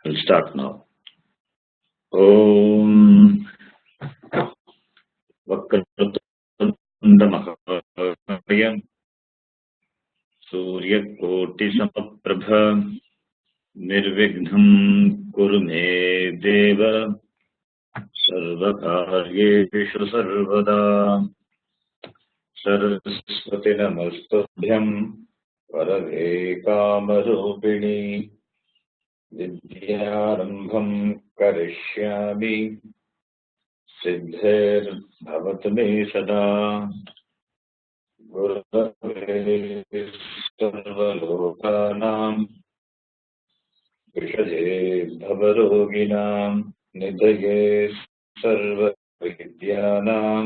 We'll start now. Om Vakratundamakaya Suryakoti Samaprabha Nirvignam Kurume Deva Sarvakaryeshu Sarvada Saraswati Namastubhyam Varade Kamarupini Vidyarambham Karishyami Siddher Bhavatu Me Sada Gurave Sarvalokanam Vishade Bhavaroginam Nidhaye Sarvavidyanam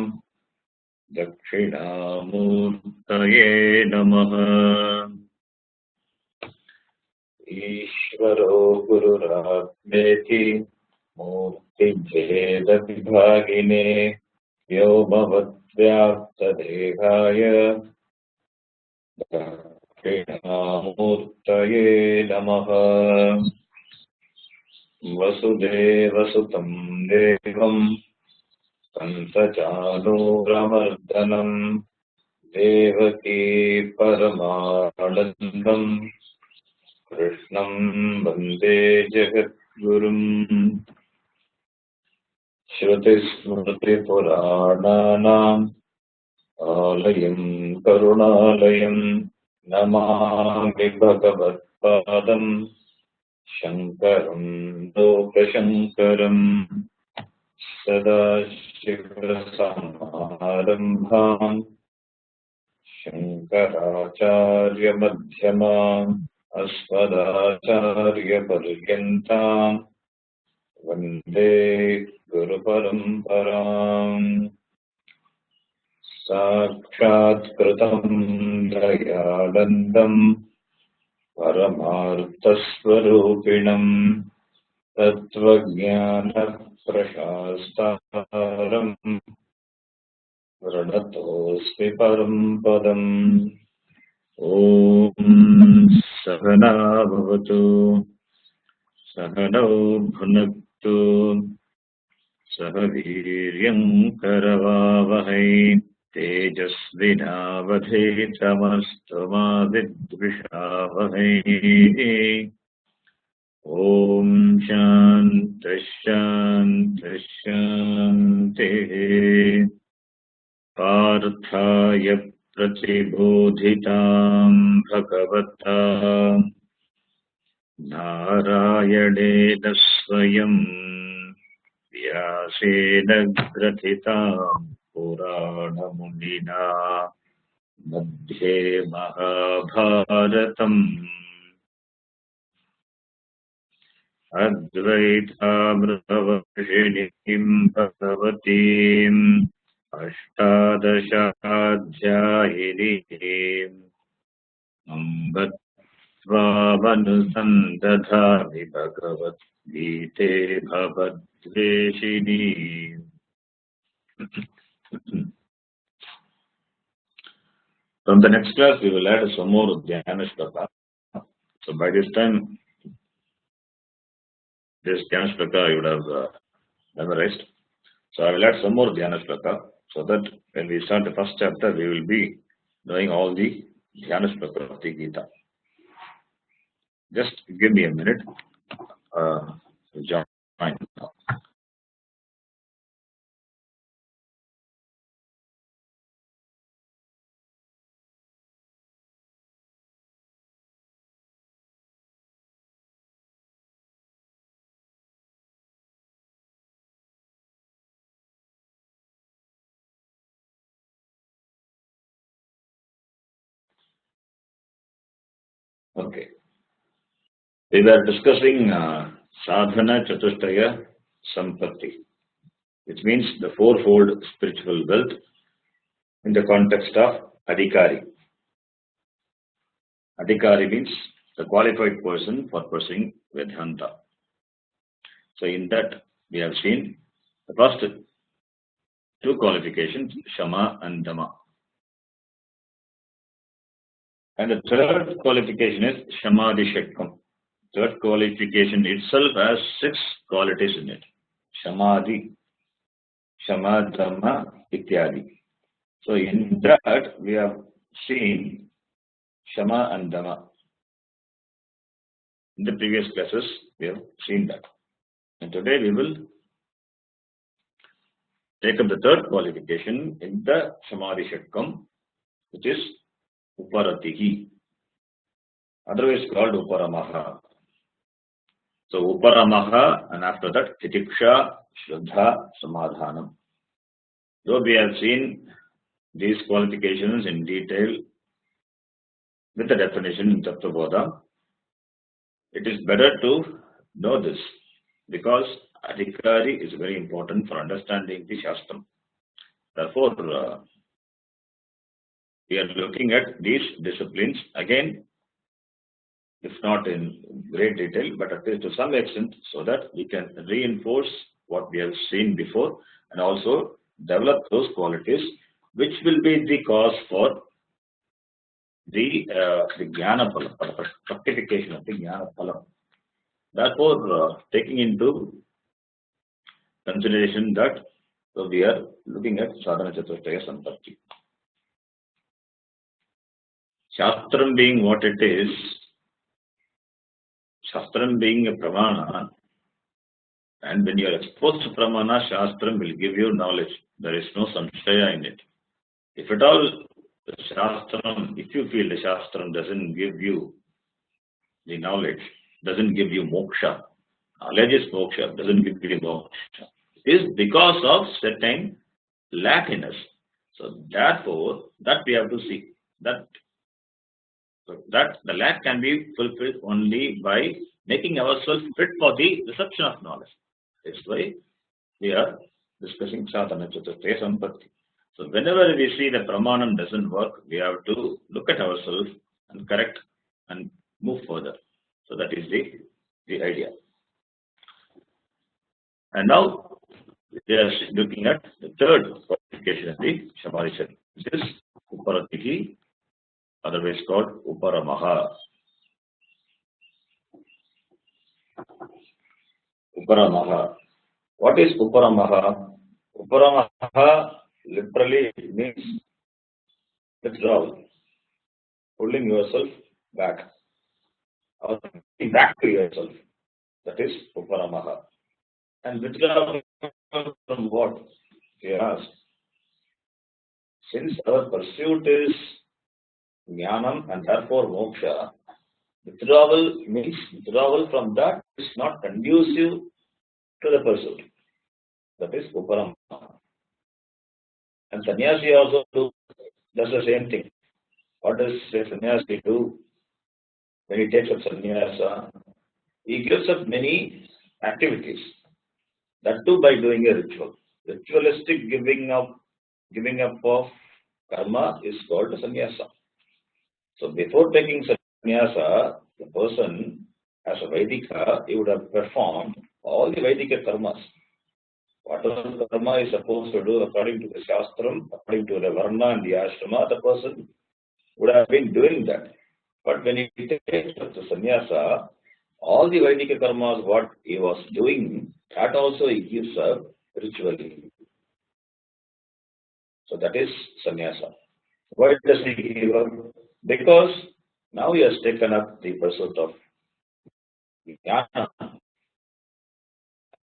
Dakshinamurtaye Namaha. Ishvaro Gururatmeti Murti Bheda Vibhagine Vyomavatyaptadekaya Dakshinamurtaye Namaha. Vasudeva Sutam Devam Kantachanuramardhanam Devaki Paramanandam Krishnam Vande Jagadgurum. Shruti Smriti Purananam Alayam Karunalayam Namami Bhagavad Shankaram Lokashankaram Sadashivasamarambham Shankaracharya Madhyamam Asmadacharya Paryantam Vande Guru Paramparam. Sakshat Kritam Dayanandam Paramarthasvarupinam Tattvajnana Prashastaram Vranatosmi Parampadam. Om Sahana Bhavatu Sahanau Bhunaktu Sahaviryam Karavavahai Tejasvinavadhetamastu ma vidvishavahai. Om Shanti Shanti Shanti. Parthaya Pratibodhitam Bhagavata Narayanena Swayam Vyasena Grathitam Purana Munina Madhye Mahabharatam Advaitamrtavarshinim Bhagavatim Ashtadashadhyayinim Ambat Svamanusandadhami Bhagavad Gita Bhavadveshini. From the next class, we will add some more Dhyana Shlaka. So by this time, this Dhyana Shlaka you would have memorized. So I will add some more Dhyana Shlaka so that when we start the first chapter, we will be knowing all the Dhyana Shlaka of the Gita. Just give me a minute. Join now. Okay. We were discussing Sadhana Chatushtaya Sampatti, which means the fourfold spiritual wealth in the context of Adhikari. Adhikari means the qualified person for pursuing Vedanta. So in that we have seen the first two qualifications, Shama and Dama. And the third qualification is Shamadhi Shakam. third qualification itself has 6 qualities in it. Shamadhi, Shamadhamma, Ityadi. So in that we have seen Shama and Dhamma. In the previous classes we have seen that. And today we will take up the third qualification in the Samadhi Shatkam, which is Uparatihi, otherwise called Uparamaha. So Uparamaha, and after that Titiksha, Shraddha, Samadhanam. Though we have seen these qualifications in detail with the definition in Tattvabodha, it is better to know this because Adhikari is very important for understanding the Shastram. Therefore, we are looking at these disciplines again, if not in great detail, but at least to some extent, so that we can reinforce what we have seen before and also develop those qualities which will be the cause for the Jnana Phalam, fructification of the Jnana Phalam. Therefore, taking into consideration that we are looking at Sadhana Chatushtaya Sampatti. Shastram being what it is, Shastram being a Pramana, and when you are exposed to Pramana, Shastram will give you knowledge. There is no samshaya in it. If at all the Shastram, if you feel the Shastram doesn't give you the knowledge, doesn't give you moksha, knowledge is moksha, doesn't give you moksha, it is because of certain lack in us. So therefore, that we have to see. That the lack can be fulfilled only by making ourselves fit for the reception of knowledge. That's why we are discussing Sadhana Chatushtaya Sampatti. So whenever we see the Pramanam doesn't work, we have to look at ourselves and correct and move further. So that is the idea. And now we are looking at the third qualification of the Samadhi Shatkam, which is Uparatihi, otherwise called Uparamaha. Uparamaha. What is Uparamaha? Uparamaha literally means withdrawal, pulling yourself back, or back to yourself. That is Uparamaha. And withdrawal from what? He asked. Since our pursuit is Jnanam and therefore Moksha, withdrawal means withdrawal from that is not conducive to the pursuit. That is Uparamaha. And sannyasi also does the same thing. What does a sannyasi do when he takes up sannyasa? He gives up many activities. That too by doing a ritual. Ritualistic giving up of karma is called sannyasa. So before taking sannyasa, the person as a Vaidika, he would have performed all the Vaidika karmas. Whatever karma is supposed to do according to the Shastram, according to the Varna and the Ashrama, the person would have been doing that. But when he takes up the sannyasa, all the Vaidika karmas, what he was doing, that also he gives up ritually. So that is sannyasa. Why does he give up? Because now he has taken up the pursuit of jnana.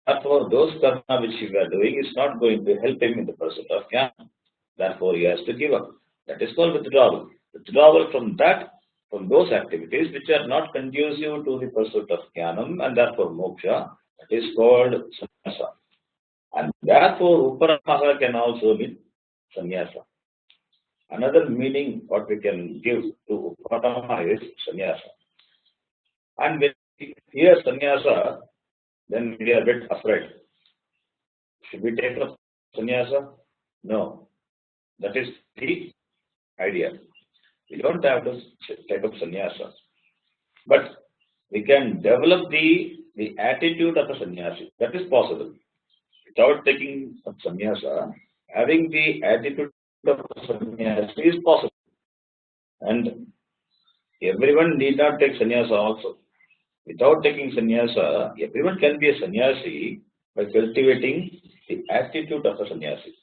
Therefore, those karma which he was doing is not going to help him in the pursuit of jnana. Therefore, he has to give up. That is called withdrawal. Withdrawal from those activities which are not conducive to the pursuit of jnanam and therefore moksha, that is called sannyasa. And therefore, Uparamaha can also mean sannyasa. Another meaning what we can give to Uparamaha is sannyasa. And when we hear sannyasa, then we are a bit afraid. Should we take up sannyasa? No. That is the idea. We don't have to take up sannyasa. But we can develop the attitude of a sannyasi. That is possible. Without taking up sannyasa, having the attitude of a sannyasi is possible. And everyone need not take sannyasa also. Without taking sannyasa, everyone can be a sannyasi by cultivating the attitude of a sannyasi.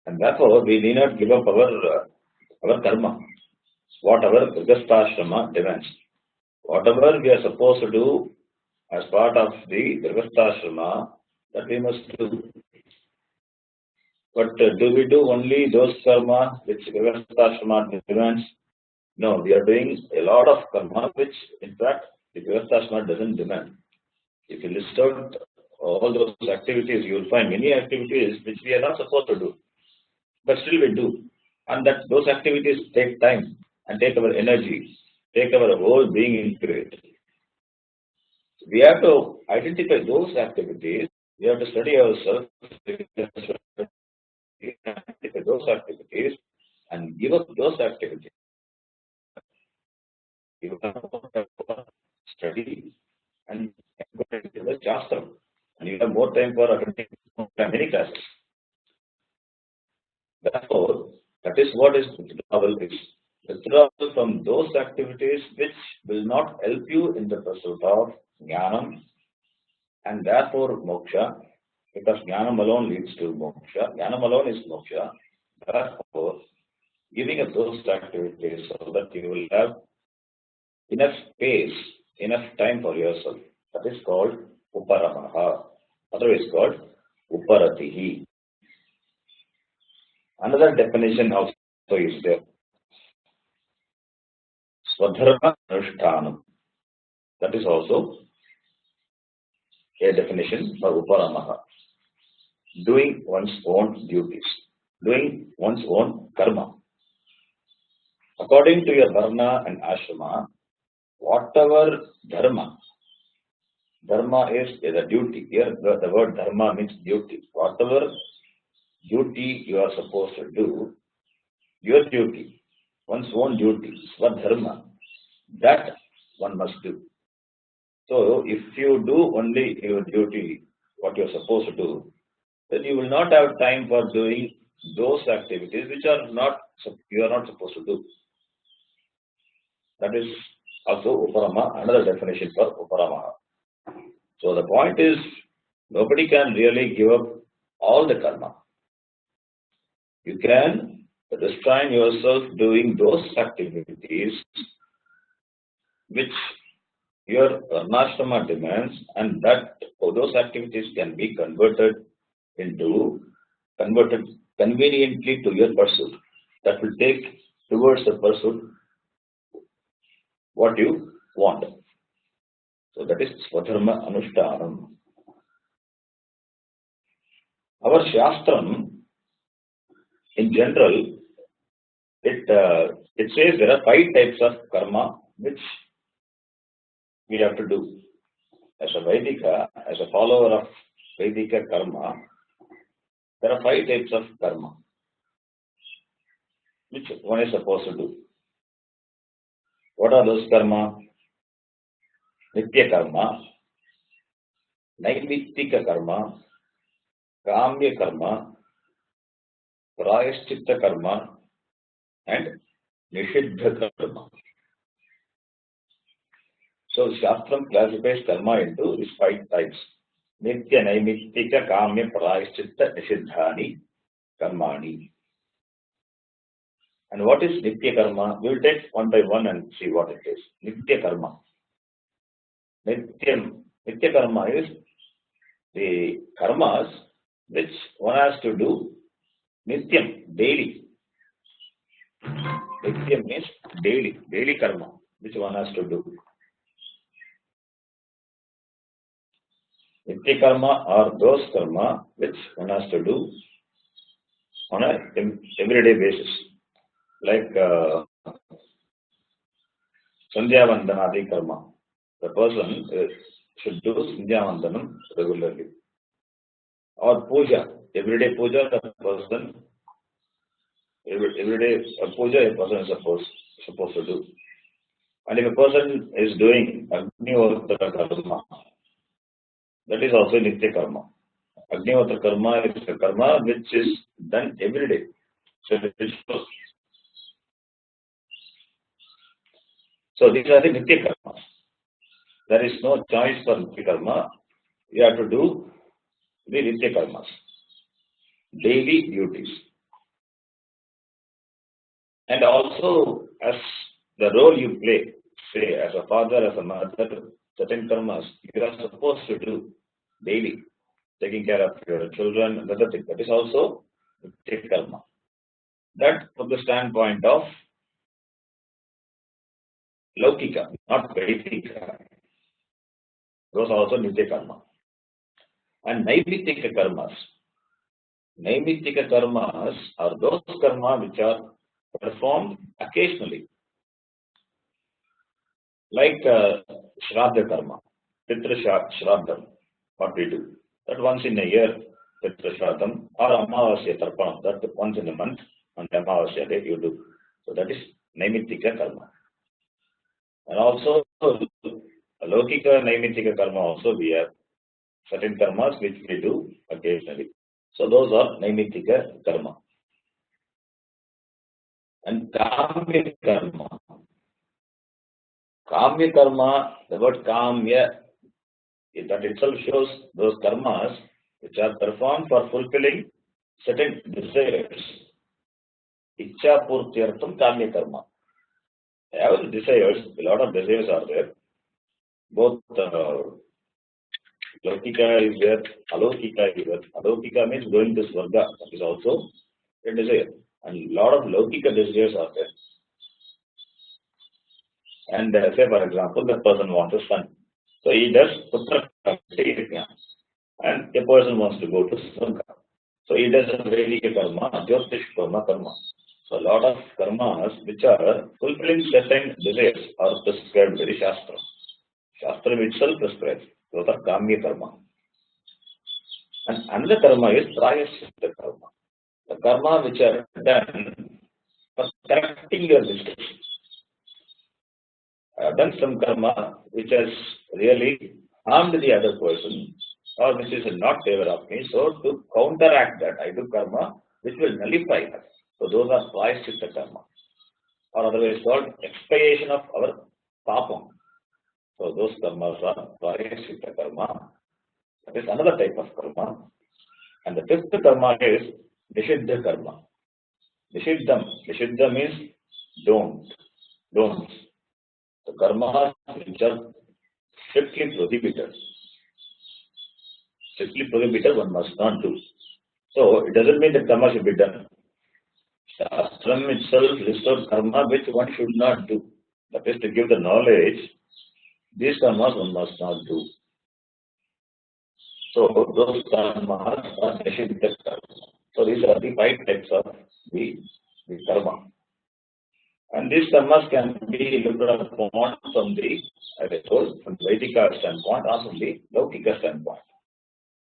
And therefore, we need not give up our karma, whatever Grihastha demands. Whatever we are supposed to do as part of the Grihastha that we must do. But do we do only those karma which Grihastha demands? No, we are doing a lot of karma which, in fact, the Grihastha doesn't demand. If you list out all those activities, you will find many activities which we are not supposed to do, but still we do. And that those activities take time and take our energy, take our whole being into it. We have to identify those activities. We have to study ourselves, identify those activities, and give up those activities. You have to study and go into the Shastra, and you have more time for attending many classes. Therefore, that is what is withdrawal is. Withdrawal from those activities which will not help you in the pursuit of jnanam and therefore moksha, because jnanam alone leads to moksha. Jnanam alone is moksha. Therefore, giving up those activities so that you will have enough space, enough time for yourself. That is called uparamaha, otherwise called uparatihi. Another definition also is there. Swadharma anushtanam. That is also a definition for uparamaha. Doing one's own duties, doing one's own karma. According to your varna and ashrama, whatever dharma is a duty. Here the word dharma means duty. Whatever duty you are supposed to do, your duty, one's own duty, swadharma, that one must do. So if you do only your duty, what you are supposed to do, then you will not have time for doing those activities which are not you are not supposed to do. That is also uparama, another definition for uparama. So the point is, nobody can really give up all the karma. You can restrain yourself doing those activities which your varnashrama demands, and that those activities can be converted conveniently to your pursuit. That will take towards the pursuit what you want. So that is swadharma anushtanam. Our shastram, in general, it says there are 5 types of karma which we have to do. As a Vaidika, as a follower of Vaidika karma, there are 5 types of karma which one is supposed to do. What are those karma? Nitya karma, Naimittika karma, Kamya karma, Prayaschitta karma, and Nishiddha karma. So Shastram classifies karma into these 5 types. Nitya, Naimittika, Kamya, Prayaschitta, Nishiddhani, Karmani. And what is Nitya karma? We will take one by one and see what it is. Nitya karma. Nitya karma is the karmas which one has to do nityam, daily. Nityam means daily karma which one has to do. Nitya karma are those karma which one has to do on an everyday basis. Like Sandhya Vandanadi karma. The person should do Sandhya Vandanam regularly. Or puja, everyday puja, the person, everyday puja a person is supposed to do. And if a person is doing Agnihotra karma, that is also Nitya karma. Agnihotra karma is a karma which is done every day. So So these are the nitya karmas. There is no choice for nitya karma. You have to do the nitya karmas, daily duties. And also, as the role you play, say as a father, as a mother, certain karmas you are supposed to do daily, taking care of your children and other things. That is also nitya karma. That from the standpoint of Laukika, not Vedika. Those are also nitya karma. And naimittika karmas. Naimittika karmas are those karma which are performed occasionally, like Shraddha karma, Pitra Shraddham, what we do. That once in a year, Pitra Shraddham, or Amavasya Tarpanam, that once in a month, on Amavasya day you do. So that is Naimittika karma. And also, Laukika Naimittika karma also we have certain karmas which we do occasionally. So those are Naimittika karma. And Kamya karma. Kamya karma, the word Kamya, that itself shows those karmas which are performed for fulfilling certain desires. Ichcha purtyartham Kamya karma. Our desires, a lot of desires are there. Both Laukika is there, Alaukika is there. Alaukika means going to Swarga, that is also a desire. And a lot of Laukika desires are there. And say for example, the person wants a son. So he does Putra and a person wants to go to Swarga. So he does a Vedika karma, Jyotish karma. So a lot of karmas which are fulfilling certain desires are prescribed by the Shastra. Shastra itself prescribes. Those are Kamya karma. And another karma is Prayaschitta karma. The karma which are done for correcting your mistakes. I have done some karma which has really harmed the other person or which is not favor of me. So to counteract that, I do karma which will nullify that. So those are Prayaschitta karma, or otherwise called expiation of our papam. So those karmas are Prayaschitta karma. That is another type of karma. And the fifth karma is Nishiddha karma. Nishiddha means don't. The karmas which are strictly prohibited. Strictly prohibited, one must not do. So it doesn't mean that karma should be done. Shastram itself lists out karma which one should not do. That is to give the knowledge, these karmas one must not do. So those karmas are Nishiddha karma. So these are the 5 types of the karma. And these karmas can be looked upon from the, as I told, from the Vedika standpoint or from the Laukika standpoint.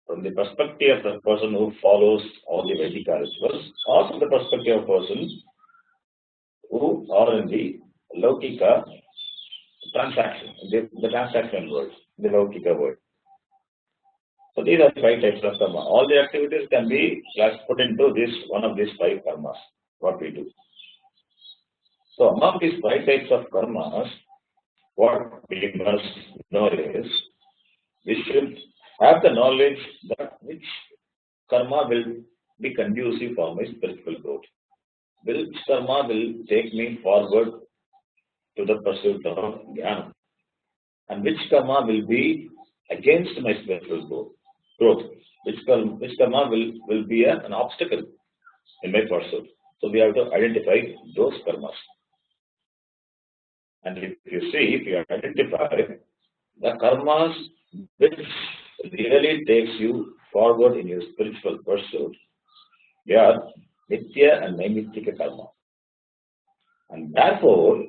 From the perspective of the person who follows all the Vedika rituals, or from the perspective of persons who are in the Laukika transaction, the transaction world, the Laukika world. So these are the 5 types of karma. All the activities can be put into this one of these 5 karmas, what we do. So among these 5 types of karmas, what we must know is, we should have the knowledge that which karma will be conducive for my spiritual growth. Which karma will take me forward to the pursuit of jnana, and which karma will be against my spiritual growth. Which karma will be an obstacle in my pursuit. So we have to identify those karmas. And if you identify the karmas which really takes you forward in your spiritual pursuit, they are Nitya and Naimittika karma. And therefore,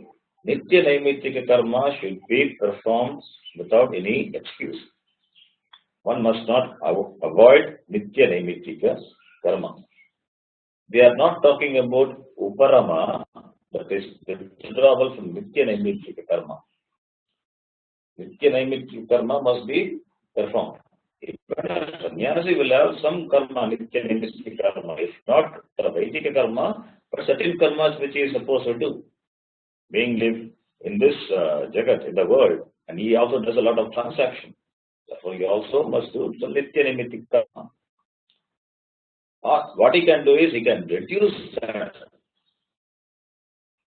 Nitya Naimittika karma should be performed without any excuse. One must not avoid Nitya Naimittika karma. We are not talking about Uparama, that is the withdrawal from Nitya Naimittika karma. Nitya Naimittika karma must be performed. Sannyasi will have some karma, Nitya Naimittika karma. If not the Vedika karma, but certain karmas which he is supposed to do. Being in this Jagat, in the world, and he also does a lot of transaction. Therefore, he also must do some Nitya Nimitti Karma. Or what he can do is he can reduce that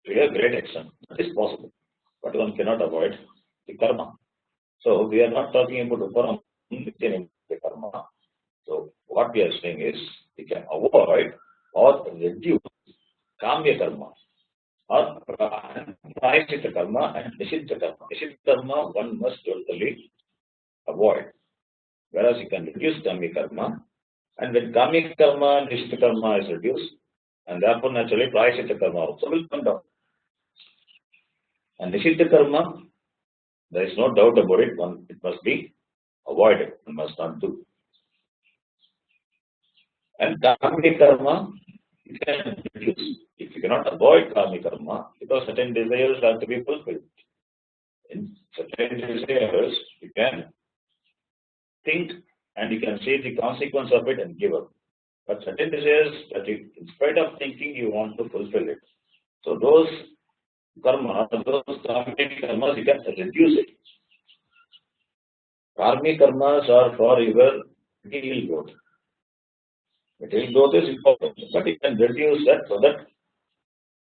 to a great extent. That is possible. But one cannot avoid the karma. So we are not talking about Uparam Nitya Nimitta Karma. So what we are saying is we can avoid or reduce Kamya Karma or Prayasita Karma and Nishiddha Karma. Nishiddha Karma one must totally avoid. Whereas you can reduce Kamya Karma, and when Kamya Karma and Nishiddha Karma is reduced, and therefore naturally Prayasita Karma also will come down. And Nishiddha Karma, there is no doubt about it, it must be avoided, one must not do. And Kamya Karma, you can reduce. If you cannot avoid Kamya Karma, because certain desires have to be fulfilled. In certain desires, you can think and you can see the consequence of it and give up. But certain desires that you, in spite of thinking, you want to fulfill it. So those karma, those karmic karmas, you can reduce it. Karmic karmas are for your material growth. Material growth is important, but you can reduce that so that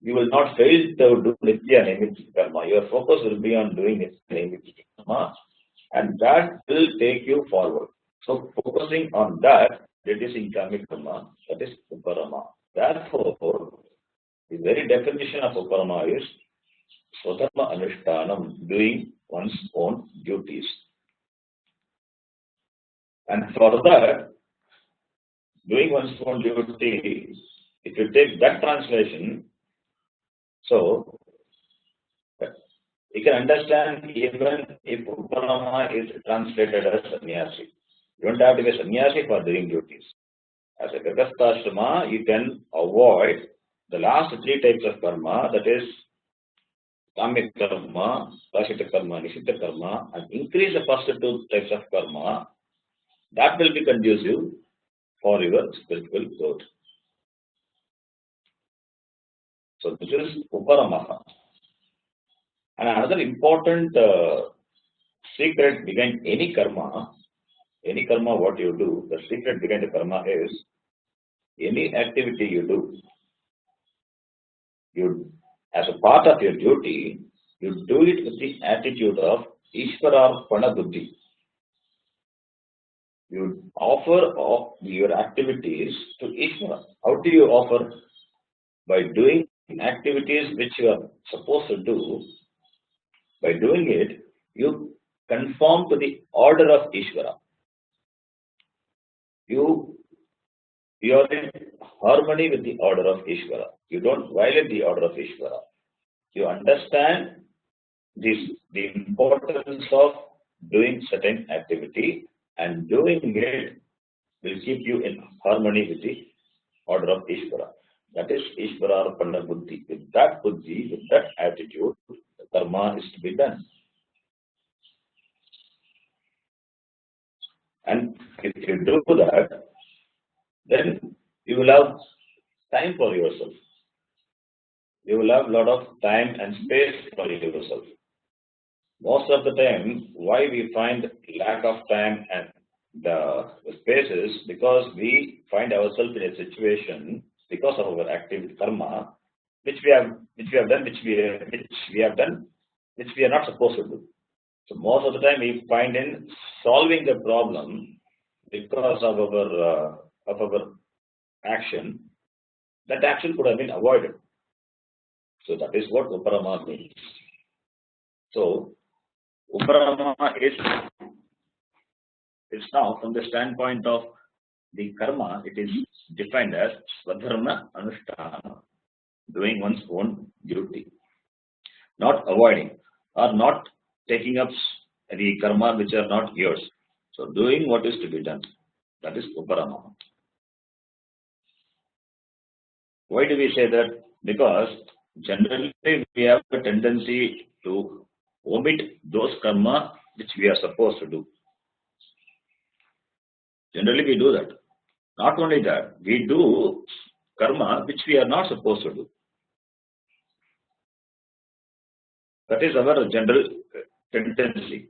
you will not fail to do Nitya Nimitta Karma. Your focus will be on doing Nitya Nimitta Karma, and that will take you forward. So focusing on that, reducing Karmic Karma, that is Uparama. Therefore, the very definition of Uparama is Swadharma Anushtanam, doing one's own duties. And for that, doing one's own duty, if you take that translation, so you can understand even if Uparama is translated as sannyasi. You don't have to be a sannyasi for doing duties. As a Gagastha you can avoid the last three types of karma, that is Kamya Karma, Prayasita Karma, Nishiddha Karma, and increase the first two types of karma. That will be conducive for your spiritual growth. So this is Uparamaha. And another important secret behind any karma what you do, the secret behind the karma is any activity you do, you as a part of your duty, you do it with the attitude of Ishvararpana Buddhi. You offer your activities to Ishvara. How do you offer? By doing activities which you are supposed to do. By doing it, you conform to the order of Ishvara. You are in harmony with the order of Ishvara. You don't violate the order of Ishvara. You understand the importance of doing certain activity, and doing it will keep you in harmony with the order of Ishvara. That is Ishvararpana Buddhi. With that Buddhi, with that attitude, the karma is to be done. And if you do that, then you will have time for yourself. You will have a lot of time and space for yourself. Most of the time, why we find lack of time and the space is because we find ourselves in a situation because of our active karma, which we have done, which we are not supposed to do. So most of the time, we find in solving the problem because of our action. That action could have been avoided. So that is what Uparama means. So Uparama is now from the standpoint of the karma, it is defined as Swadharma Anushtana, doing one's own duty, not avoiding or not taking up the karma which are not yours. So doing what is to be done, that is Uparama. Why do we say that? Because generally we have a tendency to omit those karma which we are supposed to do. Generally we do that. Not only that, we do karma which we are not supposed to do. That is our general tendency.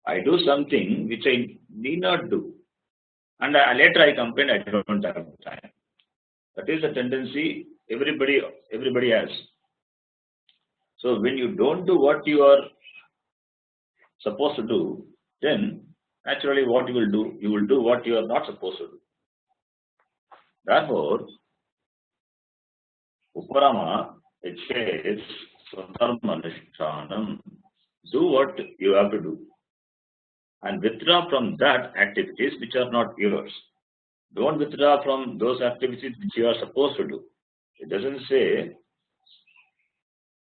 I do something which I need not do, and later I complain I don't have time. That is a tendency everybody has. So when you don't do what you are supposed to do, then naturally what you will do what you are not supposed to do. Therefore, Uparama, it says, Swadharmanishtanam, do what you have to do and withdraw from that activities which are not yours. Don't withdraw from those activities which you are supposed to do. It doesn't say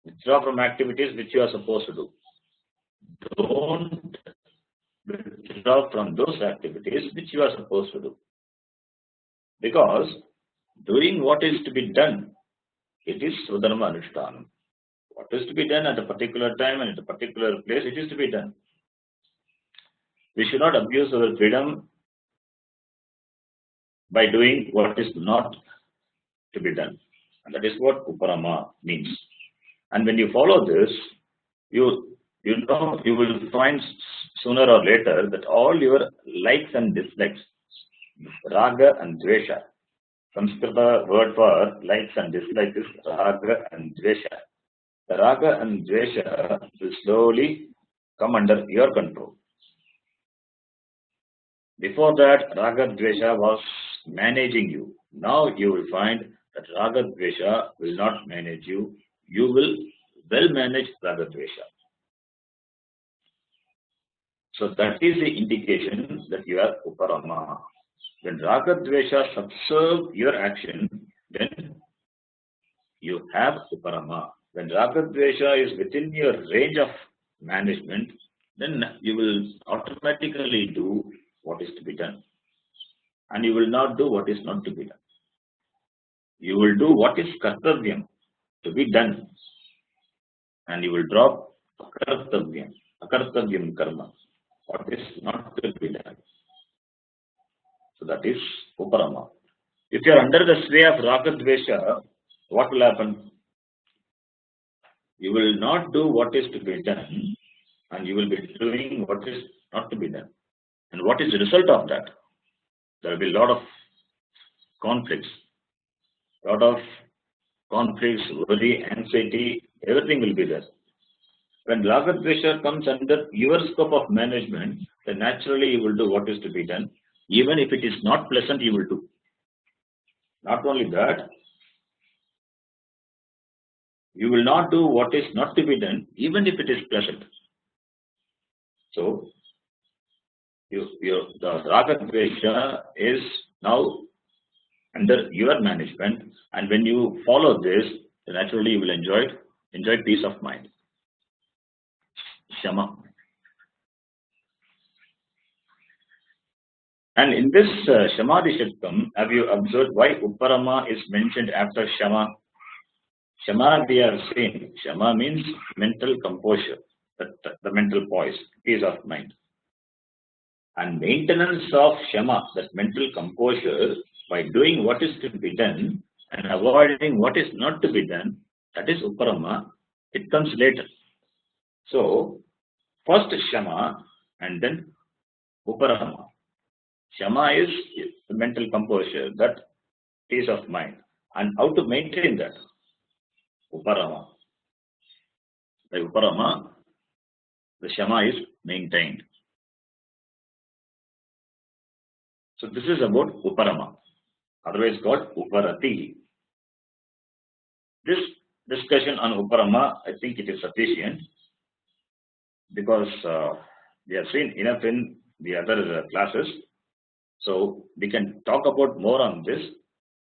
withdraw from activities which you are supposed to do. Don't withdraw from those activities which you are supposed to do. Because doing what is to be done, it is Swadharma Anushtanam. What is to be done at a particular time and at a particular place, it is to be done. We should not abuse our freedom by doing what is not to be done. And that is what Uparama means. And when you follow this, you will find sooner or later that all your likes and dislikes, raga and dvesha. Sanskrit word for likes and dislikes is raga and dvesha. The raga and dvesha will slowly come under your control. Before that, raga dvesha was managing you. Now you will find that raga dvesha will not manage you. You will well manage raga dvesha. So that is the indication that you are Uparama. When raga dvesha subserve your action, then you have Uparama. When raga dvesha is within your range of management, then you will automatically do what is to be done. And you will not do what is not to be done. You will do what is kartavyam, to be done. And you will drop akartavyam karma, what is not to be done. So that is Uparama. If you are under the sway of raga dvesha, what will happen? You will not do what is to be done, and you will be doing what is not to be done. And what is the result of that? There will be a lot of conflicts, worry, anxiety, everything will be there. When raga dvesha comes under your scope of management, then naturally you will do what is to be done. Even if it is not pleasant, you will do. Not only that, you will not do what is not to be done, even if it is pleasant. So, the raga dvesha is now under your management, and when you follow this, then naturally you will enjoy peace of mind. Shama. And in this Shamadhi Shaktam, have you observed why Uparama is mentioned after Shama? Shama we have seen. Shama means mental composure, the mental poise, peace of mind. And maintenance of Shama, that mental composure, by doing what is to be done and avoiding what is not to be done, that is Uparama. It comes later. So, first Shama and then Uparama. Shama is the mental composure, that peace of mind. And how to maintain that? Uparama. By Uparama, the Shama is maintained. So this is about Uparama, otherwise called Uparati. This discussion on Uparama, I think it is sufficient because we have seen enough in the other classes. So we can talk about more on this,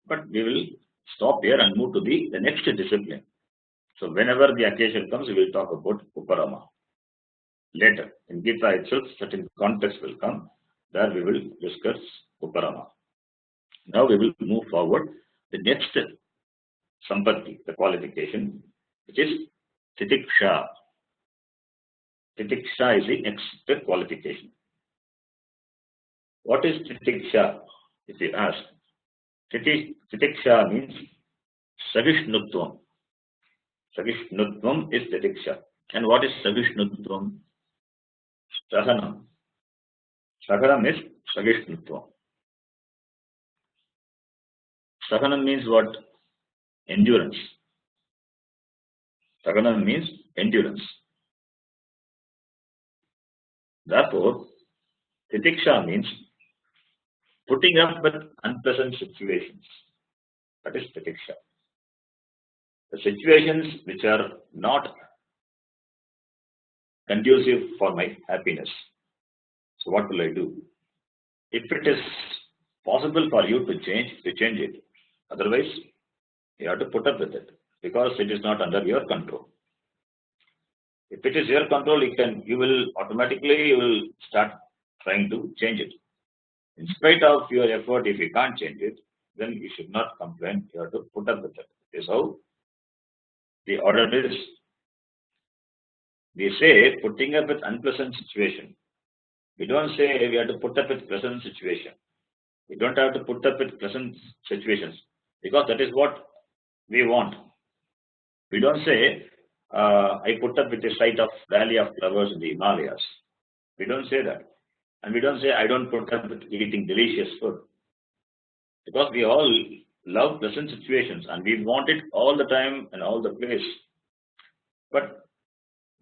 but we will stop here and move to the next discipline. So whenever the occasion comes, we will talk about Uparama. Later, in Gita itself, certain context will come. There we will discuss Uparama. Now we will move forward. The next Sampatti, the qualification, which is Titiksha. Titiksha is the next qualification. What is Titiksha? If you ask, Titiksha means Savishnutvam. Sahishnutvam is Titiksha. And what is Sahishnutvam? Sahanam. Sahanam is Sahishnutvam. Sahanam means what? Endurance. Sahanam means endurance. Therefore, Titiksha means putting up with unpleasant situations. That is Titiksha. The situations which are not conducive for my happiness. So what will I do? If it is possible for you to change it. Otherwise, you have to put up with it because it is not under your control. If it is your control, you will automatically start trying to change it. In spite of your effort, if you can't change it, then you should not complain. You have to put up with it. This is how the order is. We say putting up with unpleasant situation. We don't say we have to put up with pleasant situation. We don't have to put up with pleasant situations because that is what we want. We don't say I put up with the sight of valley of flowers in the Himalayas. We don't say that. And we don't say I don't put up with eating delicious food. Because we all love pleasant situations and we want it all the time and all the place. But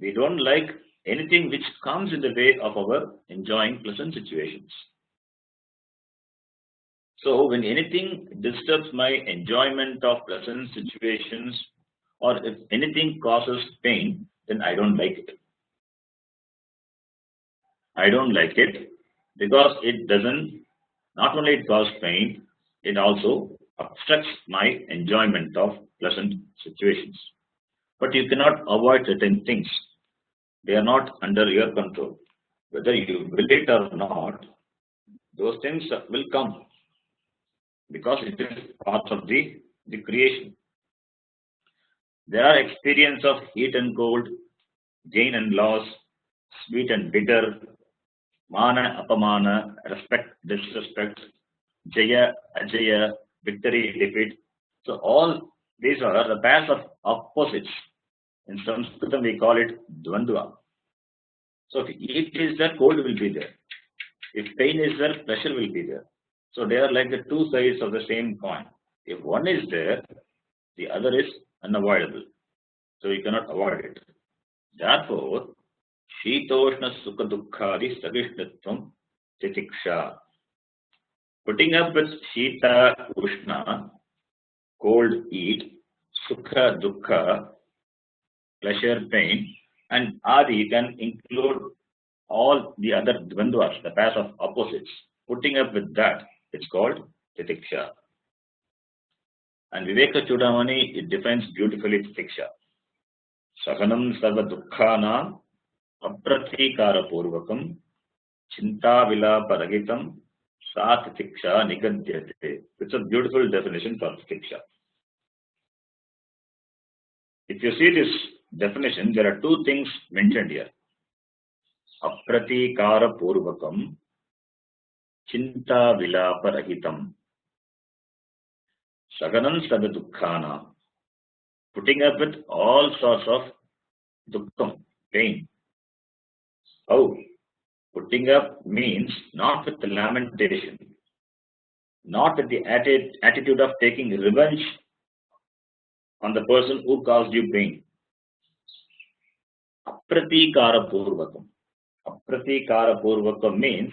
we don't like anything which comes in the way of our enjoying pleasant situations. So when anything disturbs my enjoyment of pleasant situations or if anything causes pain, then I don't like it. I don't like it because it doesn't, not only it causes pain, it also obstructs my enjoyment of pleasant situations. But you cannot avoid certain things. They are not under your control. Whether you will it or not, those things will come because it is part of the creation. There are experience of heat and cold, gain and loss, sweet and bitter, mana, apamana, respect, disrespect, jaya, ajaya, victory, defeat. So all these are the pairs of opposites. In Sanskrit we call it dvandva. So if heat is there, cold will be there. If pain is there, pleasure will be there. So they are like the two sides of the same coin. If one is there, the other is unavoidable. So you cannot avoid it. Therefore, Shitoshna Sukha Dukkhadi Sagishnatvam Titiksha. Putting up with Shita Ushna, cold, heat, Sukha Dukkha, pleasure, pain, and Adi can include all the other dvandvas, the pairs of opposites. Putting up with that, it's called Titiksha. And Viveka Chudamani, it defines beautifully Titiksha. Sahanam Sarva Dukkhana Apratikara Purvakam Chinta Vilapa Ragitam Sa Titiksha Nigadyate. It's a beautiful definition for Titiksha. If you see this definition, there are two things mentioned here. Apratikara Purvakam Chinta Vilapa Ragitam. Saganam Sada Dukkhana. Putting up with all sorts of dukkham, pain. How? Putting up means not with the lamentation, not with the attitude of taking revenge on the person who caused you pain. Apratikara Purvakam. Apratikara Purvakam means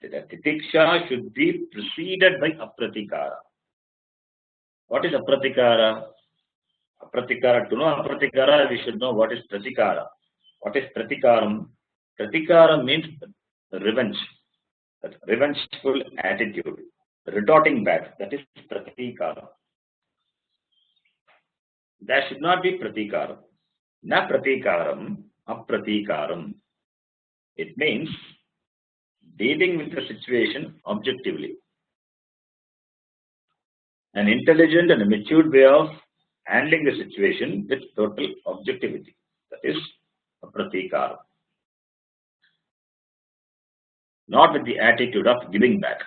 that a titiksha should be preceded by apratikara. What is apratikara? Apratikara. To know apratikara, we should know what is pratikara. What is pratikaram? Pratikaram means revenge. That revengeful attitude. Retorting back. That is pratikara. There should not be pratikara. Na pratikaram, apratikaram. It means dealing with the situation objectively. An intelligent and a matured way of handling the situation with total objectivity. That is apratikara. Not with the attitude of giving back.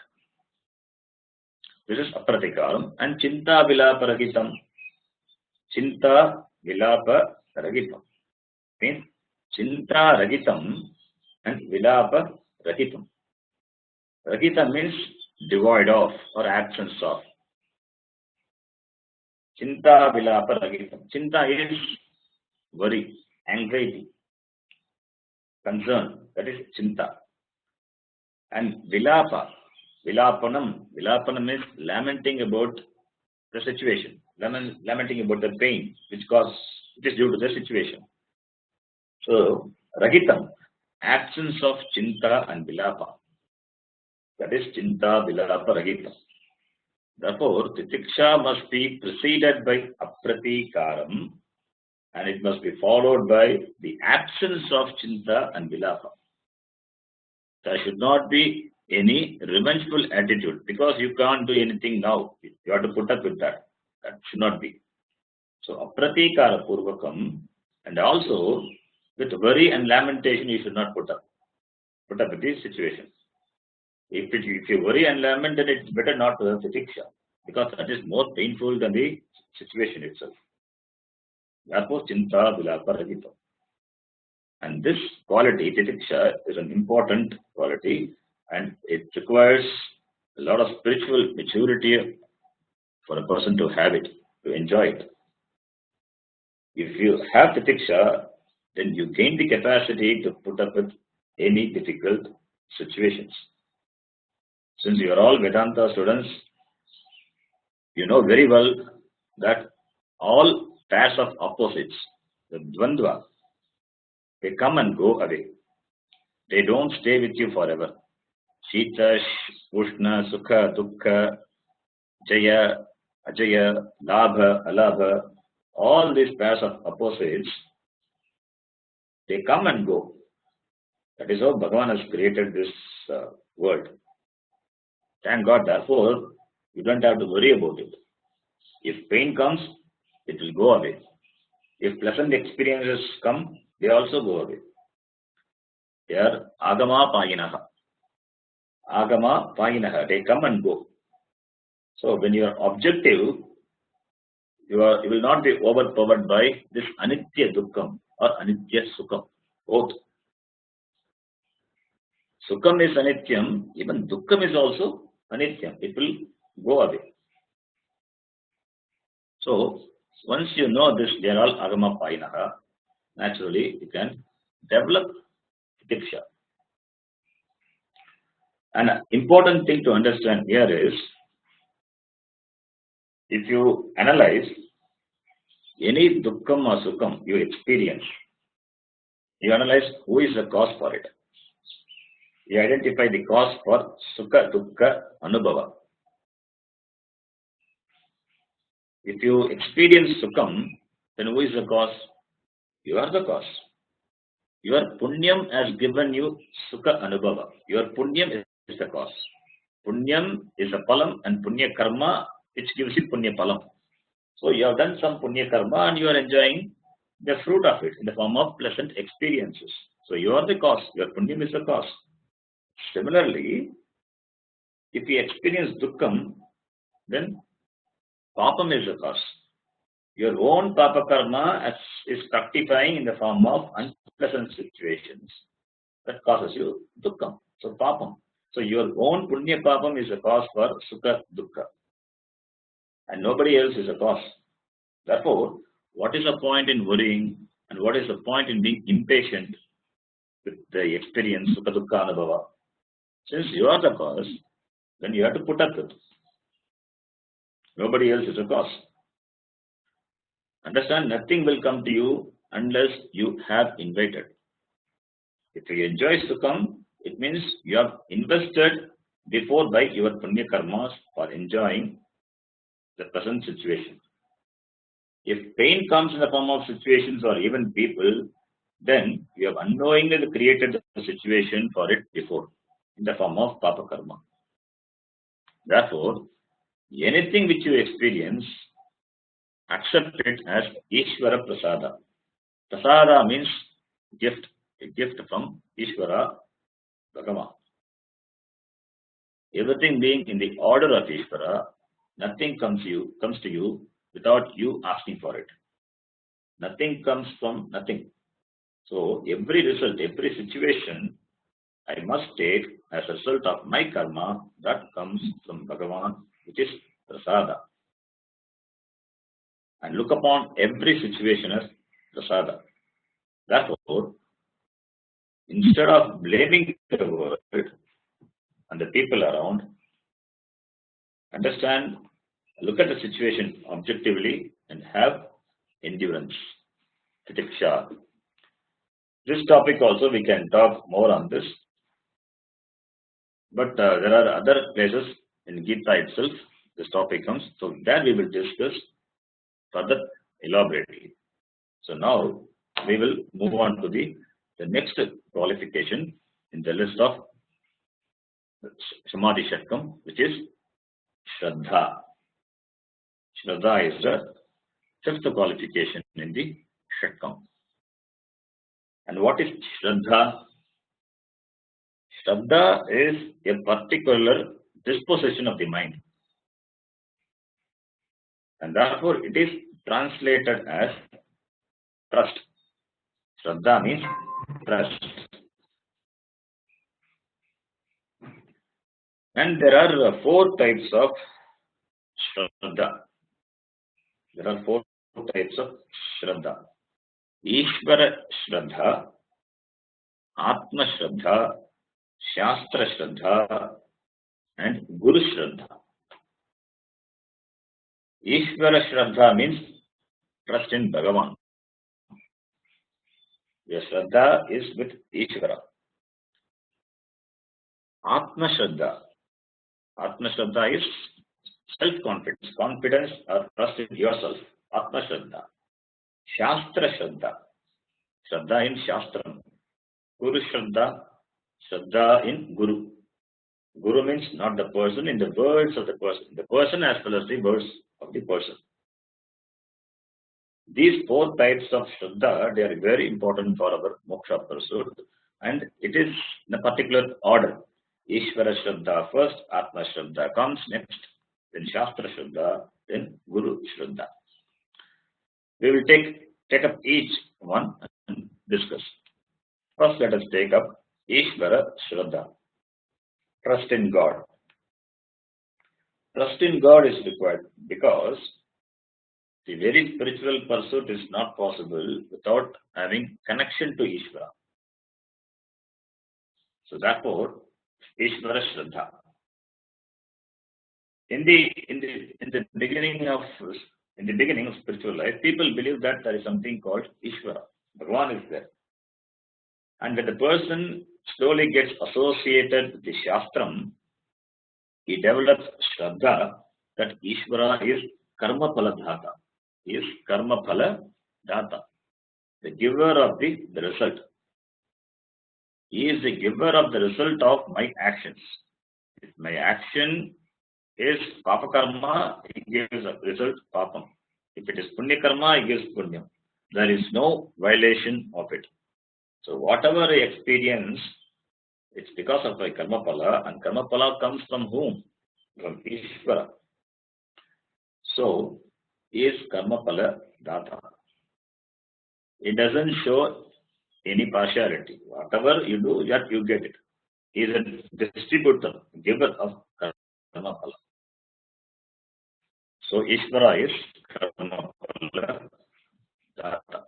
This is apratikaram. And chinta vilaparagitam. Chinta Vilapa Rahitam. Means Chinta Rahitam and Vilapa Rahitam. Rahita means devoid of or absence of. Chinta Vilapa Rahitam. Chinta is worry, anxiety, concern. That is Chinta. And Vilapa, Vilapanam is lamenting about the situation, lamenting about the pain which it is due to the situation. So, Rahitam, absence of Chinta and Vilapa. That is Chinta Vilapa Rahitam. Therefore, Titiksha must be preceded by Apratikaram and it must be followed by the absence of Chinta and Vilapa. There should not be any revengeful attitude because you can't do anything now. You have to put up with that. That should not be. So, Apratikara Purvakam and also with worry and lamentation you should not put up with this situation. If you worry and lament, then it's better not to have titiksha because that is more painful than the situation itself. Therefore, Chinta Vilapa Rahita. And this quality, titiksha, is an important quality and it requires a lot of spiritual maturity for a person to have it, to enjoy it. If you have titiksha, then you gain the capacity to put up with any difficult situations. Since you are all Vedanta students, you know very well that all pairs of opposites, the Dvandva, they come and go away. They don't stay with you forever. Shita, Ushna, Sukha, Dukkha, Jaya, Ajaya, Labha, Alabha, all these pairs of opposites, they come and go. That is how Bhagavan has created this world. Thank God, therefore, you don't have to worry about it. If pain comes, it will go away. If pleasant experiences come, they also go away. They are Agama Payinaha. Agama Payinaha. They come and go. So when you are objective, you will not be overpowered by this Anitya Dukkham or Anitya Sukham. Both. Sukham is Anityam, even Dukkham is also Anityam. It will go away. So, once you know this, they are all Agama Painaha, naturally you can develop Diksha. An important thing to understand here is, if you analyze any Dukkham or Sukham you experience, you analyze who is the cause for it. You identify the cause for Sukha, Dukkha, Anubhava. If you experience Sukham, then who is the cause? You are the cause. Your Punyam has given you Sukha Anubhava. Your Punyam is the cause. Punyam is a palam and Punya Karma which gives you Punya Palam. So you have done some Punya Karma and you are enjoying the fruit of it in the form of pleasant experiences. So you are the cause. Your Punyam is the cause. Similarly, if you experience Dukkham, then Papam is the cause. Your own Papa Karma is fructifying in the form of unpleasant situations that causes you Dukkham. So Papam. So your own Punya Papam is the cause for Sukha Dukkha. And nobody else is a cause. Therefore, what is the point in worrying and what is the point in being impatient with the experience Sukha Dukkha Anubhava? Since you are the cause, then you have to put up with it. Nobody else is a cause. Understand, nothing will come to you unless you have invited. If you enjoy Sukham, it means you have invested before by your Punya Karmas for enjoying the present situation. If pain comes in the form of situations or even people, then you have unknowingly created the situation for it before in the form of Papa Karma. Therefore, anything which you experience, accept it as Ishvara Prasada. Prasada means gift, a gift from Ishvara Bhagavan. Everything being in the order of Ishvara, nothing comes to you without you asking for it. Nothing comes from nothing. So every result, every situation, I must take as a result of my karma that comes from Bhagavan, which is prasada. And look upon every situation as prasada. Therefore, instead of blaming the world and the people around, understand, look at the situation objectively and have endurance. Tiksha. This topic also we can talk more on this, but there are other places in Gita itself this topic comes, so there we will discuss further elaborately. So now we will move on to the next qualification in the list of Samadhi Shatkam, which is Shraddha. Shraddha is the fifth qualification in the Shatkam. And what is Shraddha? Shraddha is a particular disposition of the mind. And therefore it is translated as trust. Shraddha means trust. And there are four types of Shraddha. There are four types of Shraddha. Ishvara Shraddha, Atma Shraddha, Shastra Shraddha, and Guru Shraddha. Ishvara Shraddha means trust in Bhagavan. Your Shraddha is with Ishvara. Atma Shraddha. Atma Shraddha is self-confidence, confidence or trust in yourself. Atma Shraddha. Shastra Shraddha. Shraddha in Shastram. Guru Shraddha. Shraddha in Guru. Guru means not the person, in the words of the person. The person as well as the words of the person. These four types of Shraddha, they are very important for our moksha pursuit, and it is in a particular order. Ishvara Shraddha first, Atma Shraddha comes next, then Shastra Shraddha, then Guru Shraddha. We will take up each one and discuss. First, let us take up Ishvara Shraddha. Trust in God. Trust in God is required because the very spiritual pursuit is not possible without having connection to Ishvara. So therefore, Ishvara Shraddha. In the beginning of spiritual life, people believe that there is something called Ishvara. Bhagavan is there. And when the person slowly gets associated with the Shastram, he develops Shraddha that Ishvara is Karma Phala Dhata. He is Karma Phala Dhata, the giver of the result. He is the giver of the result of my actions. If my action is Papa Karma, he gives a result Papam. If it is Punya Karma, he gives Punyam. There is no violation of it. So whatever I experience, it's because of my Karma Phala, and Karma Phala comes from whom? From Ishvara. So, he is Karma Phala Data. It doesn't show any partiality. Whatever you do, yet you get it. He is a distributor, giver of Karma Phala. So, Ishvara is Karma Phala Data.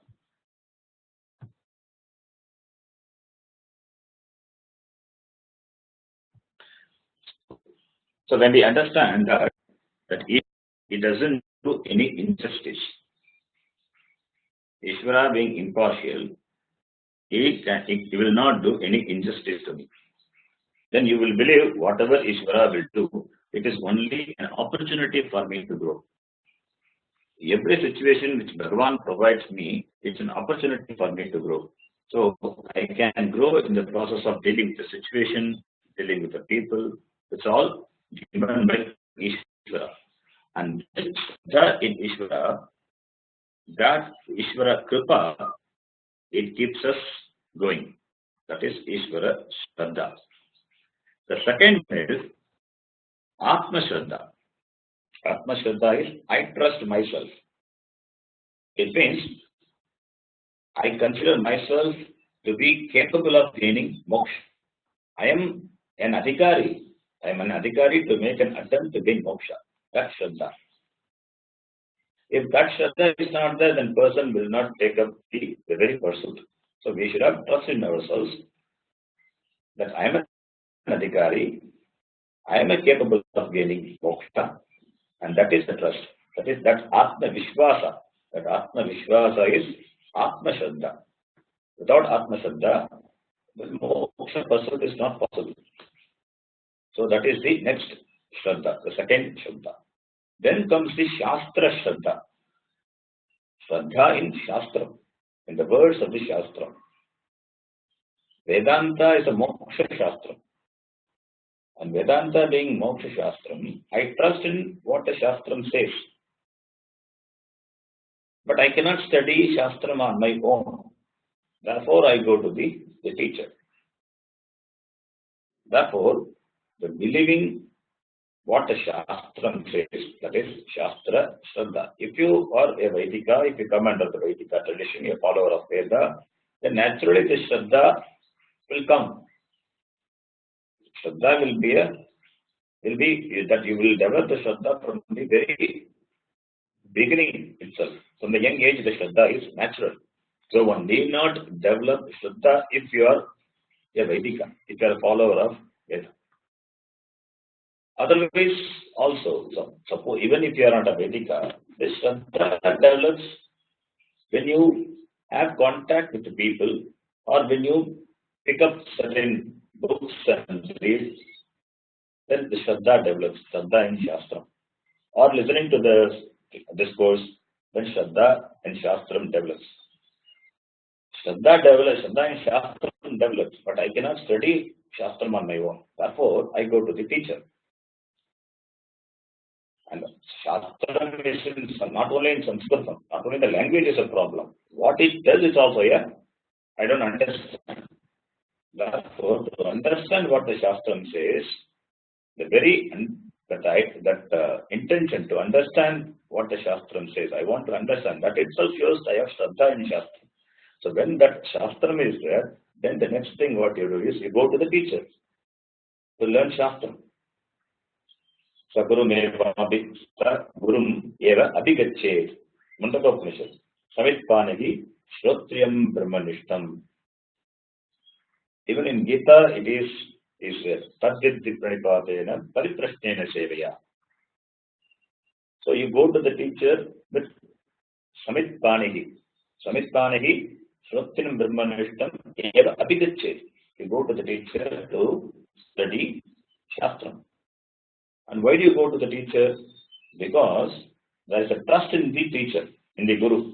So, when we understand that he doesn't do any injustice, Ishvara being impartial, he will not do any injustice to me. Then you will believe whatever Ishvara will do, it is only an opportunity for me to grow. Every situation which Bhagavan provides me, it's an opportunity for me to grow. So I can grow in the process of dealing with the situation, dealing with the people. It's all given by Ishvara. And that in Ishvara, that Ishvara Kripa, it keeps us going. That is Ishvara Shraddha. The second is Atma Shraddha. Atma Shraddha is I trust myself. It means I consider myself to be capable of gaining moksha. I am an adhikari. I am an adhikari to make an attempt to gain moksha. That's Shraddha. If that Shraddha is not there, then person will not take up the very pursuit. So we should have trust in ourselves that I am an adhikari, I am capable of gaining moksha, and that is the trust. That Atma Vishwasa. That Atma Vishwasa is Atma Shraddha. Without Atma Shraddha, the moksha pursuit is not possible. So that is the next Shraddha, the second Shraddha. Then comes the Shastra Shraddha. Shraddha in Shastra, in the words of the Shastra. Vedanta is a moksha Shastra. And Vedanta being moksha Shastram, I trust in what the Shastram says. But I cannot study Shastram on my own. Therefore, I go to the teacher. Therefore, the believing what the Shastram says, that is Shastra Shraddha. If you are a Vedika, if you come under the Vedika tradition, a follower of Veda, then naturally the Shraddha will come. Shraddha will be that you will develop the Shraddha from the very beginning itself. From the young age, the Shraddha is natural. So one need not develop Shraddha if you are a Vedika, if you are a follower of Veda. Otherwise, also, suppose even if you are not a Vedika, the Shraddha develops when you have contact with the people or when you pick up certain books and read, then the Shraddha develops, Shraddha in Shastra. Or listening to the discourse, then Shraddha and Shastram develops. Shraddha and Shastram develops, but I cannot study Shastram on my own. Therefore, I go to the teacher. And Shastram is not only in Sanskrit, not only the language is a problem. What it does is also, I don't understand. Therefore, to understand what the Shastram says, the very intention to understand what the Shastram says, I want to understand. That itself shows I have Shraddha in Shastram. So when that Shastram is there, then the next thing what you do is you go to the teacher to learn Shastram. Gurum eva abhigachet. Mundaka Upanishad. Samitpanagi Shrotriyam Brahmanishtam. Even in Gita, it is Tadvidhi Pranipatena Pariprashnena Sevaya. So you go to the teacher with Samitpanagi. Samitpanagi Shrotriyam Brahmanishtam eva abhigachet. You go to the teacher to study Shastram. And why do you go to the teacher? Because there is a trust in the teacher, in the Guru.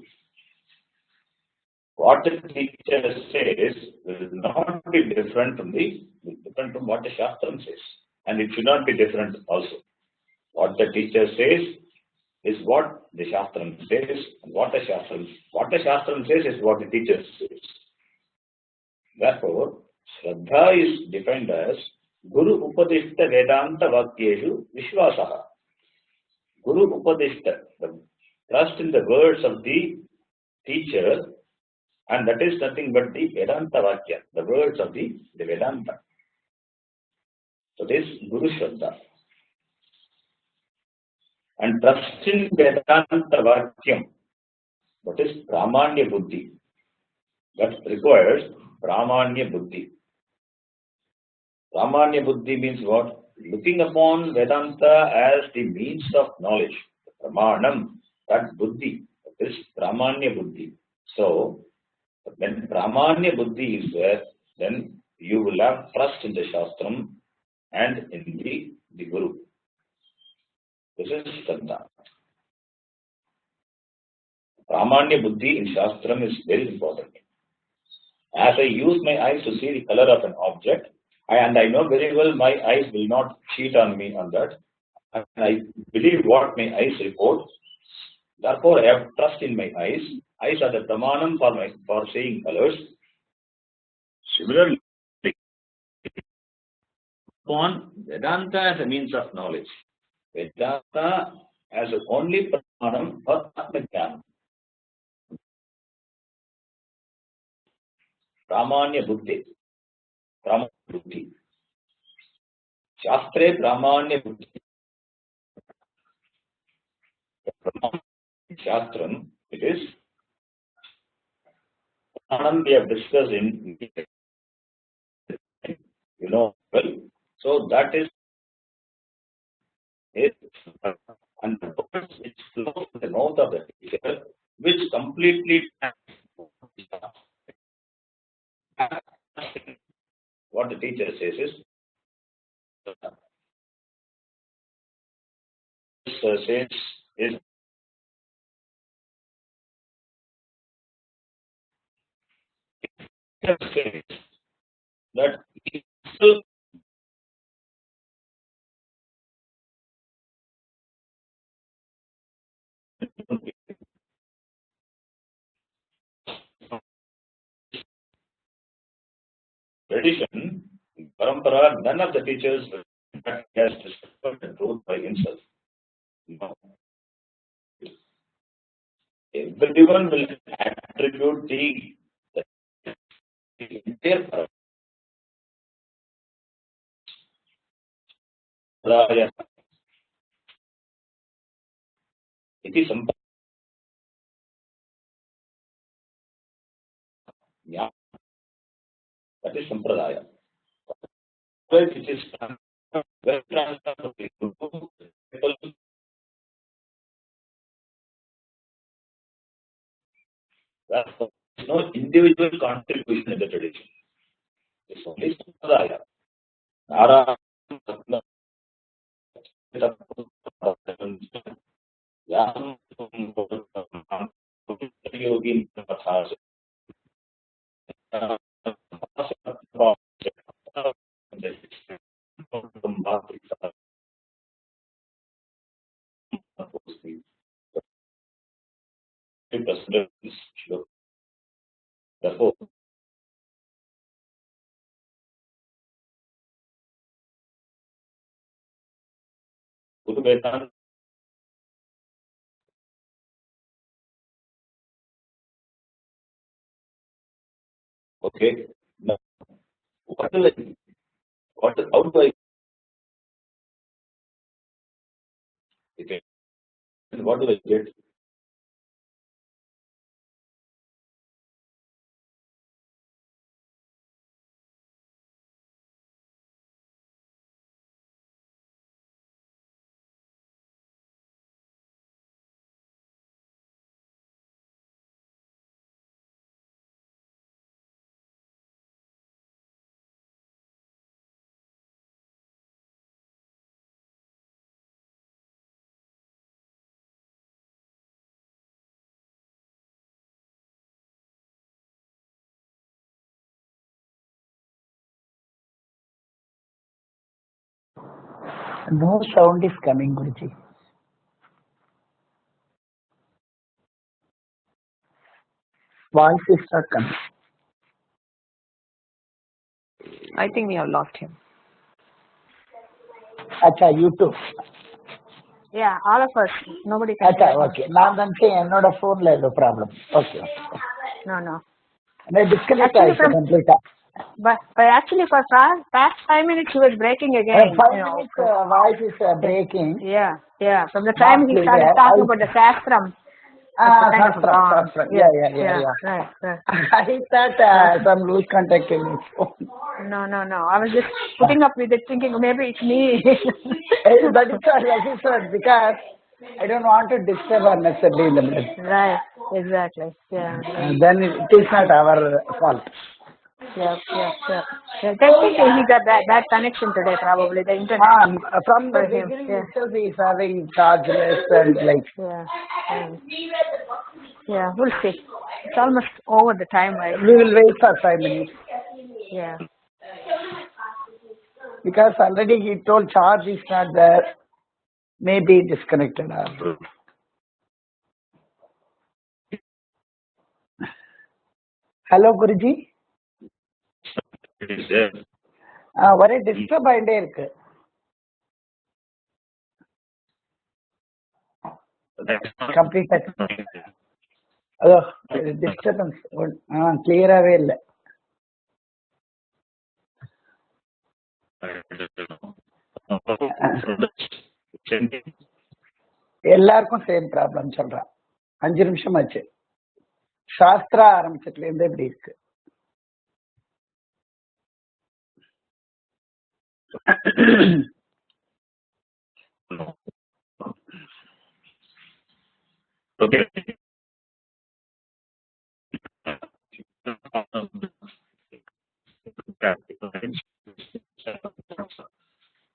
What the teacher says will not be different from what the Shastram says. And it should not be different also. What the teacher says is what the Shastram says, and what the Shastram says is what the teacher says. Therefore, Shraddha is defined as Guru Upadishta Vedanta Vakyeshu Vishwasaha. Guru Upadishta, the trust in the words of the teacher, and that is nothing but the Vedanta Vakya, the words of the Vedanta. So this Guru Shraddha. And trust in Vedanta Vakyam, that is Pramanya Buddhi. That requires Pramanya Buddhi. Pramanya Buddhi means what? Looking upon Vedanta as the means of knowledge. Pramanam, that Buddhi, that is Pramanya Buddhi. So, when Pramanya Buddhi is there, then you will have trust in the Shastram and in the Guru. This is Shraddha. Pramanya Buddhi in Shastram is very important. As I use my eyes to see the color of an object, and I know very well my eyes will not cheat on me on that. And I believe what my eyes report. Therefore, I have trust in my eyes. Eyes are the pramanam for seeing colors. Similarly, upon Vedanta as a means of knowledge. Vedanta as the only pramanam for Atma Jnana. Pramanya Buddhi. Pramanya Buddhi. Shastre Pramanya Buddhi. Shastram, it is Anand we have discussed in well. So that is it, and the words which flow from the mouth of the teacher, which completely what the teacher says is is that tradition, parampara, none of the teachers has discovered the truth by himself. No. Everyone will attribute the entire paraya. It is yeah, that is sampradaya. Which is well transferred to people. There is no individual contribution in the tradition. It's only sampradaya. Nara, therefore, okay. Now, what do I, how do I, okay, what do I get? No sound is coming, Guruji. Voice is not coming. I think we have lost him. Acha, you too. Yeah, all of us. Nobody can Acha, hear him. okay. Now then say another phone no problem. Okay. No. No, disconnect Actually, from complete. but actually for past 5 minutes he was breaking again. 5 minutes voice is breaking. Yeah. From the time he clear. started talking about the Shastram. Shastram. Yeah. Right. I thought some loose contact in his phone. No. I was just putting up with it, thinking maybe it's me. That is what, because I don't want to disturb unnecessarily in the middle. Right. Exactly. Yeah. Then it is not our fault. Yeah. Technically, he got bad connection today, probably the internet. From the beginning itself, he is having chargeless and like. Yeah, we'll see. It's almost over the time, right? We will wait for 5 minutes. Yeah. Because already he told charge is not there. Maybe disconnected. Hello, Guruji. It is there. ஒரே disturb ஆகிட்டே இருக்கு. கம்ப்ளீட்டா disturbance கிளியராகவே இல்லை. எல்லாருக்கும் same problem சொல்றான். 5 நிமிஷம் ஆச்சு. சாஸ்திரா ஆரம்பிச்சதுல இருந்து எப்படி இருக்கு? Okay.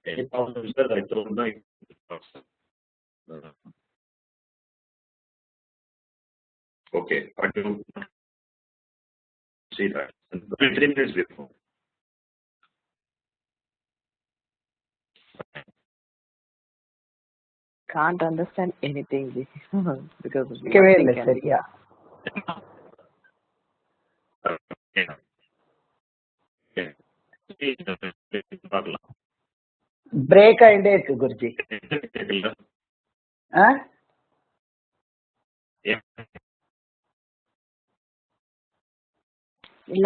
Any problem is that I told them. Okay, but you see that 3 minutes before. Can't understand anything because of சரியா பிரேக் ஆயிட்டே இருக்கு குருஜி.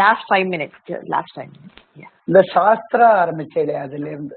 last 5 minutes. Yeah. இந்த சாஸ்திரா ஆரம்பிச்சது அதுல இருந்து